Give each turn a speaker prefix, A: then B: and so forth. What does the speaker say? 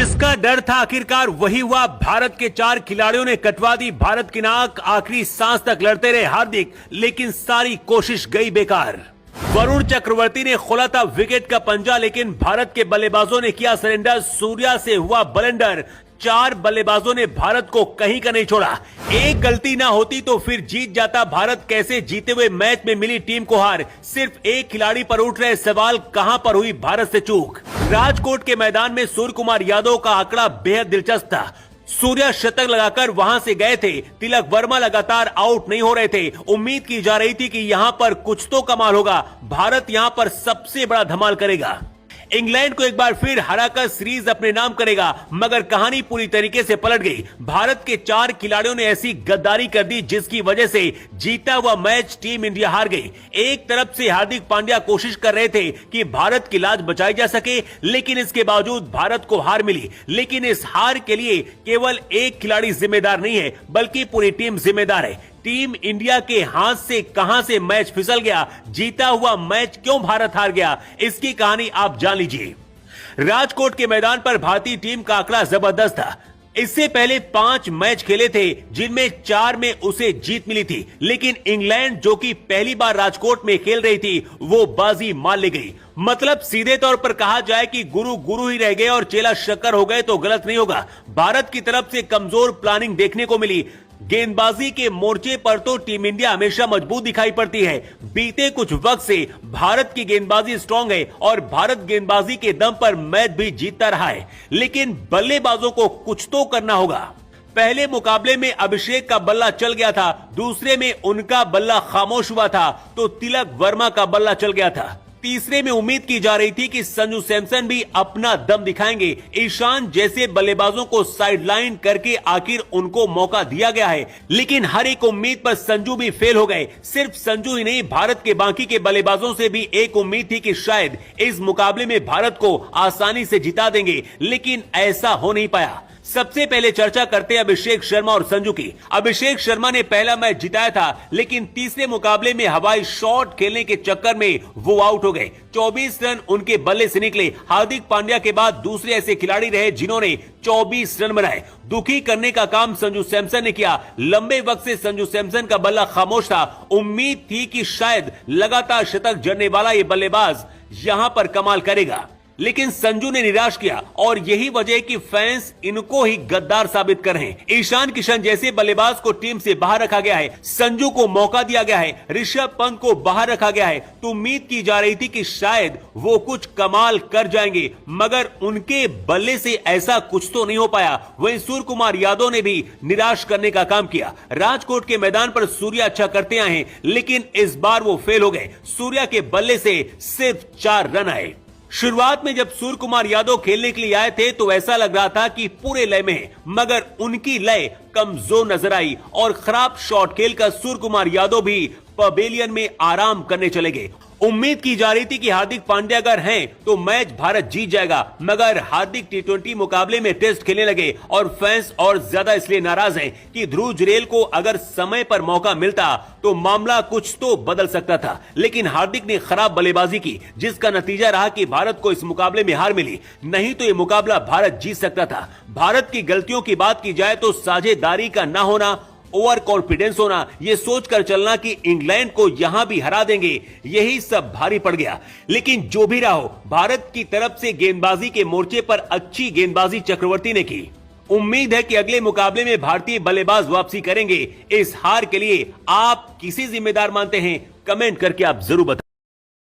A: जिसका डर था आखिरकार वही हुआ। भारत के 4 खिलाड़ियों ने कटवा दी भारत की नाक। आखिरी सांस तक लड़ते रहे हार्दिक, लेकिन सारी कोशिश गई बेकार। वरुण चक्रवर्ती ने खोला था विकेट का पंजा, लेकिन भारत के बल्लेबाजों ने किया सरेंडर। सूर्या से हुआ बलेंडर। 4 बल्लेबाजों ने भारत को कहीं का नहीं छोड़ा। एक गलती ना होती तो फिर जीत जाता भारत। कैसे जीते हुए मैच में मिली टीम को हार। सिर्फ एक खिलाड़ी पर उठ रहे सवाल, कहां पर हुई भारत से चूक। राजकोट के मैदान में सूर्य कुमार यादव का आंकड़ा बेहद दिलचस्प था। सूर्या शतक लगाकर वहां से गए थे। तिलक वर्मा लगातार आउट नहीं हो रहे थे। उम्मीद की जा रही थी कि यहां पर कुछ तो कमाल होगा। भारत यहां पर सबसे बड़ा धमाल करेगा, इंग्लैंड को एक बार फिर हराकर सीरीज अपने नाम करेगा, मगर कहानी पूरी तरीके से पलट गई। भारत के 4 खिलाड़ियों ने ऐसी गद्दारी कर दी जिसकी वजह से जीता हुआ मैच टीम इंडिया हार गई। एक तरफ से हार्दिक पांड्या कोशिश कर रहे थे कि भारत की लाज बचाई जा सके, लेकिन इसके बावजूद भारत को हार मिली। लेकिन इस हार के लिए केवल एक खिलाड़ी जिम्मेदार नहीं है, बल्कि पूरी टीम जिम्मेदार है। टीम इंडिया के हाथ से कहां से मैच फिसल गया, जीता हुआ मैच क्यों भारत हार गया, इसकी कहानी आप जान लीजिए। राजकोट के मैदान पर भारतीय टीम का आंकड़ा जबरदस्त था। इससे पहले 5 मैच खेले थे, जिनमें 4 में उसे जीत मिली थी। लेकिन इंग्लैंड, जो कि पहली बार राजकोट में खेल रही थी, वो बाजी मार ले गई। मतलब सीधे तौर पर कहा जाए कि गुरु गुरु ही रह गए और चेला शक्कर हो गए तो गलत नहीं होगा। भारत की तरफ से कमजोर प्लानिंग देखने को मिली। गेंदबाजी के मोर्चे पर तो टीम इंडिया हमेशा मजबूत दिखाई पड़ती है। बीते कुछ वक्त से भारत की गेंदबाजी स्ट्रांग है और भारत गेंदबाजी के दम पर मैच भी जीतता रहा है। लेकिन बल्लेबाजों को कुछ तो करना होगा। पहले मुकाबले में अभिषेक का बल्ला चल गया था, दूसरे में उनका बल्ला खामोश हुआ था, तो तिलक वर्मा का बल्ला चल गया था। तीसरे में उम्मीद की जा रही थी कि संजू सैमसन भी अपना दम दिखाएंगे। ईशान जैसे बल्लेबाजों को साइडलाइन करके आखिर उनको मौका दिया गया है, लेकिन हर एक उम्मीद पर संजू भी फेल हो गए। सिर्फ संजू ही नहीं, भारत के बाकी के बल्लेबाजों से भी एक उम्मीद थी कि शायद इस मुकाबले में भारत को आसानी से जिता देंगे, लेकिन ऐसा हो नहीं पाया। सबसे पहले चर्चा करते हैं अभिषेक शर्मा और संजू की। अभिषेक शर्मा ने पहला मैच जिताया था, लेकिन तीसरे मुकाबले में हवाई शॉट खेलने के चक्कर में वो आउट हो गए। 24 रन उनके बल्ले से निकले। हार्दिक पांड्या के बाद दूसरे ऐसे खिलाड़ी रहे जिन्होंने 24 रन बनाए। दुखी करने का काम संजू सैमसन ने किया। लंबे वक्त से संजू सैमसन का बल्ला खामोश था। उम्मीद थी कि शायद लगातार शतक जड़ने वाला ये बल्लेबाज यहां पर कमाल करेगा, लेकिन संजू ने निराश किया और यही वजह है कि फैंस इनको ही गद्दार साबित कर रहे हैं। ईशान किशन जैसे बल्लेबाज को टीम से बाहर रखा गया है, संजू को मौका दिया गया है, ऋषभ पंत को बाहर रखा गया है, तो उम्मीद की जा रही थी कि शायद वो कुछ कमाल कर जाएंगे, मगर उनके बल्ले से ऐसा कुछ तो नहीं हो पाया। वहीं सूर्य कुमार यादव ने भी निराश करने का काम किया। राजकोट के मैदान पर सूर्या अच्छा करते आए हैं, लेकिन इस बार वो फेल हो गए। सूर्या के बल्ले से सिर्फ 4 रन आए। शुरुआत में जब सूर्य कुमार यादव खेलने के लिए आए थे तो ऐसा लग रहा था कि पूरे लय में है, मगर उनकी लय कमजोर नजर आई और खराब शॉट खेलकर सूर्य कुमार यादव भी पवेलियन में आराम करने चले गए। उम्मीद की जा रही थी कि हार्दिक पांड्या अगर हैं तो मैच भारत जीत जाएगा, मगर हार्दिक T20 मुकाबले में टेस्ट खेलने लगे और फैंस और ज्यादा इसलिए नाराज हैं कि ध्रुव जुरेल को अगर समय पर मौका मिलता तो मामला कुछ तो बदल सकता था। लेकिन हार्दिक ने खराब बल्लेबाजी की, जिसका नतीजा रहा कि भारत को इस मुकाबले में हार मिली। नहीं तो ये मुकाबला भारत जीत सकता था। भारत की गलतियों की बात की जाए तो साझेदारी का ना होना, ओवर कॉन्फिडेंस होना, ये सोचकर चलना कि इंग्लैंड को यहां भी हरा देंगे, यही सब भारी पड़ गया। लेकिन जो भी रहा हो, भारत की तरफ से गेंदबाजी के मोर्चे पर अच्छी गेंदबाजी चक्रवर्ती ने की। उम्मीद है कि अगले मुकाबले में भारतीय बल्लेबाज वापसी करेंगे। इस हार के लिए आप किसे जिम्मेदार मानते हैं, कमेंट करके आप जरूर बताएं।